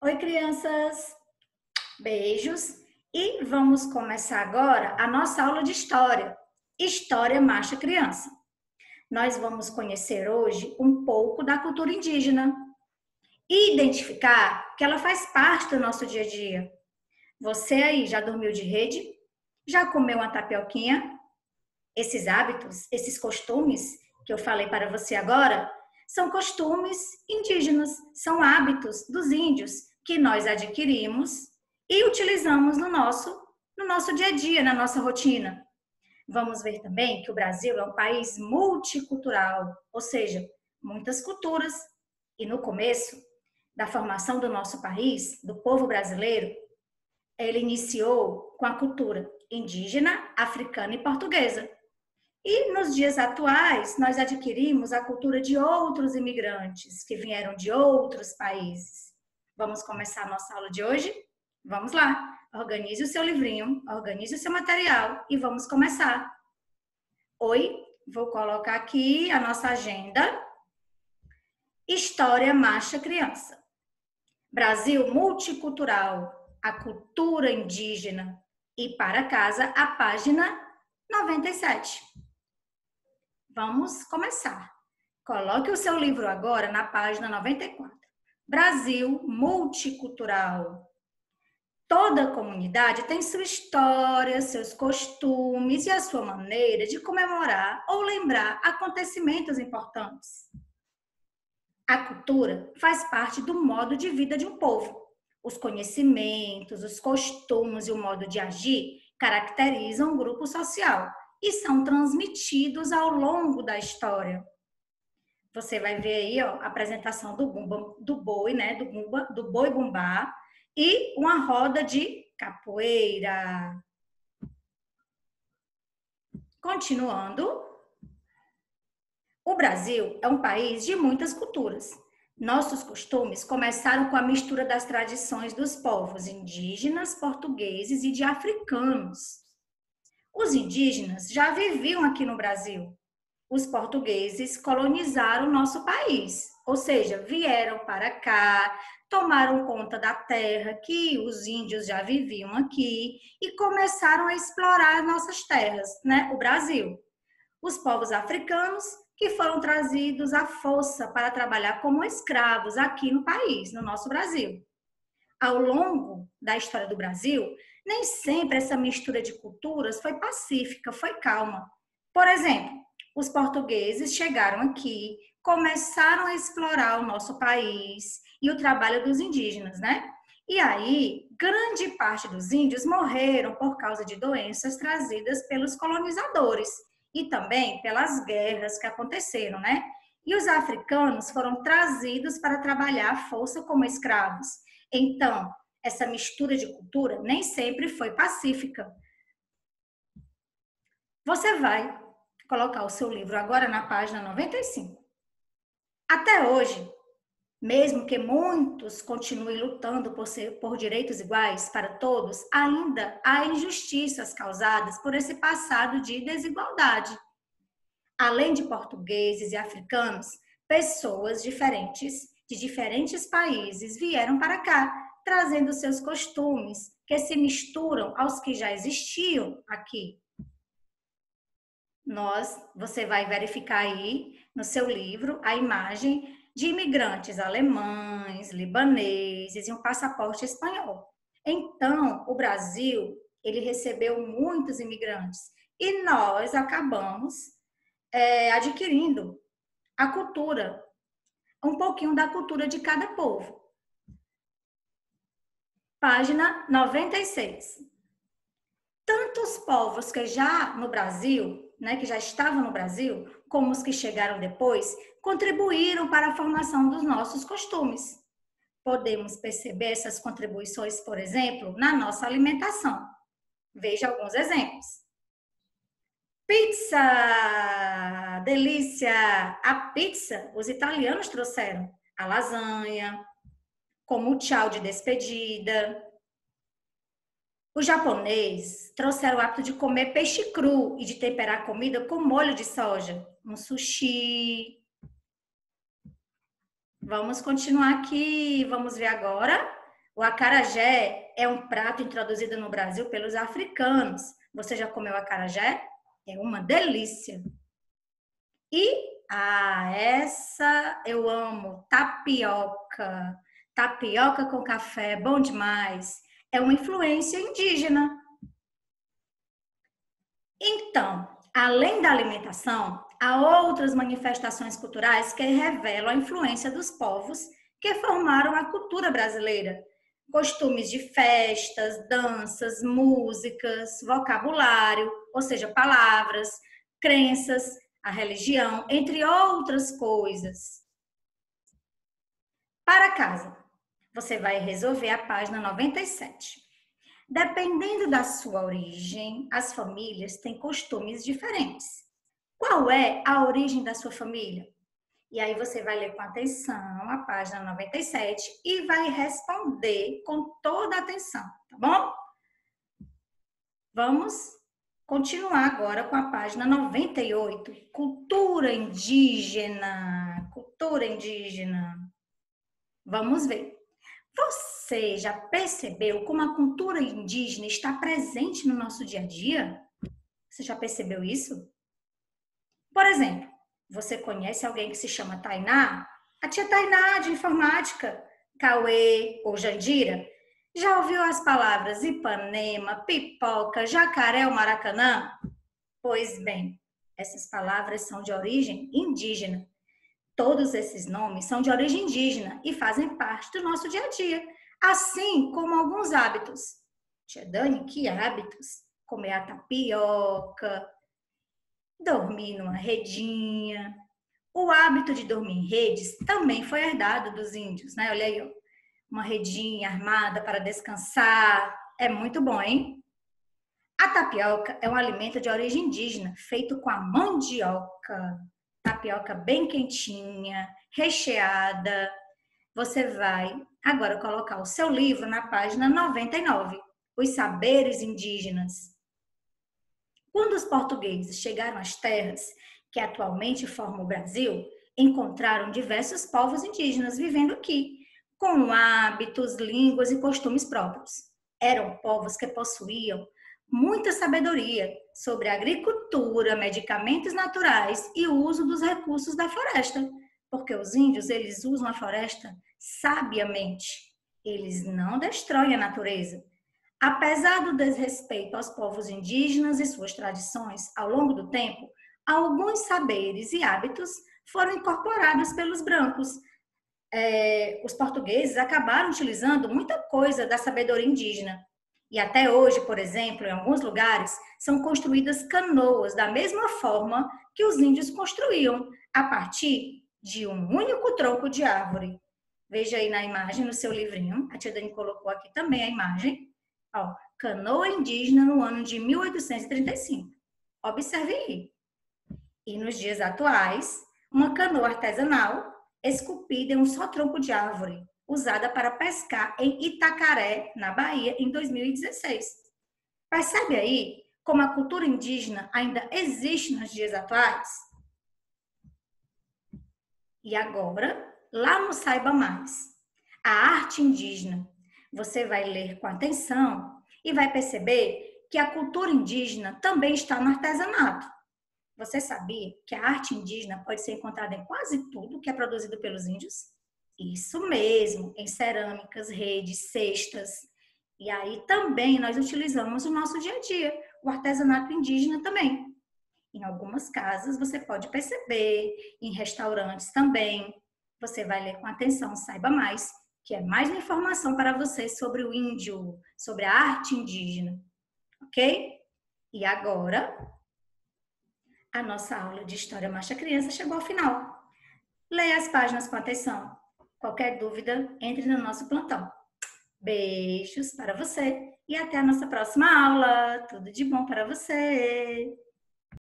Oi, crianças! Beijos! E vamos começar agora a nossa aula de história. História Marcha Criança. Nós vamos conhecer hoje um pouco da cultura indígena e identificar que ela faz parte do nosso dia a dia. Você aí já dormiu de rede? Já comeu uma tapioquinha? Esses hábitos, esses costumes que eu falei para você agora, são costumes indígenas, são hábitos dos índios que nós adquirimos e utilizamos no nosso dia a dia, na nossa rotina. Vamos ver também que o Brasil é um país multicultural, ou seja, muitas culturas. E no começo da formação do nosso país, do povo brasileiro, ele iniciou com a cultura indígena, africana e portuguesa. E nos dias atuais, nós adquirimos a cultura de outros imigrantes que vieram de outros países. Vamos começar a nossa aula de hoje? Vamos lá! Organize o seu livrinho, organize o seu material e vamos começar. Oi, vou colocar aqui a nossa agenda. História Marcha Criança. Brasil multicultural, a cultura indígena. E para casa, a página 97. Vamos começar. Coloque o seu livro agora na página 94. Brasil multicultural. Toda comunidade tem sua história, seus costumes e a sua maneira de comemorar ou lembrar acontecimentos importantes. A cultura faz parte do modo de vida de um povo. Os conhecimentos, os costumes e o modo de agir caracterizam um grupo social e são transmitidos ao longo da história. Você vai ver aí, ó, a apresentação do boi, né, do boi bumbá e uma roda de capoeira. Continuando, o Brasil é um país de muitas culturas. Nossos costumes começaram com a mistura das tradições dos povos indígenas, portugueses e de africanos. Os indígenas já viviam aqui no Brasil. Os portugueses colonizaram nosso país, ou seja, vieram para cá, tomaram conta da terra que os índios já viviam aqui e começaram a explorar nossas terras, né? O Brasil. Os povos africanos que foram trazidos à força para trabalhar como escravos aqui no país, no nosso Brasil. Ao longo da história do Brasil, nem sempre essa mistura de culturas foi pacífica, foi calma. Por exemplo, os portugueses chegaram aqui, começaram a explorar o nosso país e o trabalho dos indígenas, né? E aí, grande parte dos índios morreram por causa de doenças trazidas pelos colonizadores e também pelas guerras que aconteceram, né? E os africanos foram trazidos para trabalhar à força como escravos. Então, essa mistura de cultura nem sempre foi pacífica. Você vai colocar o seu livro agora na página 95. Até hoje, mesmo que muitos continuem lutando por direitos iguais para todos, ainda há injustiças causadas por esse passado de desigualdade. Além de portugueses e africanos, pessoas diferentes, de diferentes países, vieram para cá, trazendo seus costumes, que se misturam aos que já existiam aqui. Você vai verificar aí no seu livro a imagem de imigrantes alemães, libaneses e um passaporte espanhol. Então, o Brasil, ele recebeu muitos imigrantes e nós acabamos adquirindo a cultura, um pouquinho da cultura de cada povo. Página 96. Tantos povos que já no Brasil, né, que já estavam no Brasil, como os que chegaram depois, contribuíram para a formação dos nossos costumes. Podemos perceber essas contribuições, por exemplo, na nossa alimentação. Veja alguns exemplos. Pizza! Delícia! A pizza, os italianos trouxeram a lasanha, como o tchau de despedida. Os japoneses trouxeram o hábito de comer peixe cru e de temperar comida com molho de soja, um sushi. Vamos continuar aqui, vamos ver agora O acarajé é um prato introduzido no Brasil pelos africanos. Você já comeu acarajé? É uma delícia. Essa eu amo, tapioca. Tapioca com café, bom demais. É uma influência indígena. Então, além da alimentação, há outras manifestações culturais que revelam a influência dos povos que formaram a cultura brasileira. Costumes de festas, danças, músicas, vocabulário, ou seja, palavras, crenças, a religião, entre outras coisas. Para casa, você vai resolver a página 97. Dependendo da sua origem, as famílias têm costumes diferentes. Qual é a origem da sua família? E aí você vai ler com atenção a página 97 e vai responder com toda a atenção, tá bom? Vamos continuar agora com a página 98, cultura indígena. Cultura indígena. Vamos ver. Você já percebeu como a cultura indígena está presente no nosso dia a dia? Você já percebeu isso? Por exemplo, você conhece alguém que se chama Tainá? A tia Tainá de informática, Cauê ou Jandira? Já ouviu as palavras Ipanema, pipoca, jacaré ou maracanã? Pois bem, essas palavras são de origem indígena. Todos esses nomes são de origem indígena e fazem parte do nosso dia a dia, assim como alguns hábitos. Tia Dani, que hábitos? Comer a tapioca, dormir numa redinha. O hábito de dormir em redes também foi herdado dos índios, né? Olha aí, ó, uma redinha armada para descansar. É muito bom, hein? A tapioca é um alimento de origem indígena, feito com a mandioca. Tapioca bem quentinha, recheada. Você vai agora colocar o seu livro na página 99, Os Saberes Indígenas. Quando os portugueses chegaram às terras que atualmente formam o Brasil, encontraram diversos povos indígenas vivendo aqui, com hábitos, línguas e costumes próprios. Eram povos que possuíam muita sabedoria sobre agricultura, medicamentos naturais e o uso dos recursos da floresta, porque os índios, eles usam a floresta sabiamente. Eles não destroem a natureza. Apesar do desrespeito aos povos indígenas e suas tradições, ao longo do tempo, alguns saberes e hábitos foram incorporados pelos brancos. Os portugueses acabaram utilizando muita coisa da sabedoria indígena. E até hoje, por exemplo, em alguns lugares, são construídas canoas da mesma forma que os índios construíam, a partir de um único tronco de árvore. Veja aí na imagem, no seu livrinho, a tia Dani colocou aqui também a imagem. Ó, canoa indígena no ano de 1835. Observe aí. E nos dias atuais, uma canoa artesanal esculpida em um só tronco de árvore, usada para pescar em Itacaré, na Bahia, em 2016. Percebe aí como a cultura indígena ainda existe nos dias atuais? E agora, lá no Saiba Mais, a arte indígena. Você vai ler com atenção e vai perceber que a cultura indígena também está no artesanato. Você sabia que a arte indígena pode ser encontrada em quase tudo que é produzido pelos índios? Isso mesmo, em cerâmicas, redes, cestas. E aí também nós utilizamos no nosso dia a dia, o artesanato indígena também. Em algumas casas você pode perceber, em restaurantes também. Você vai ler com atenção, saiba mais, que é mais uma informação para você sobre o índio, sobre a arte indígena. Ok? E agora, a nossa aula de História Marcha Criança chegou ao final. Leia as páginas com atenção. Qualquer dúvida, entre no nosso plantão. Beijos para você e até a nossa próxima aula. Tudo de bom para você!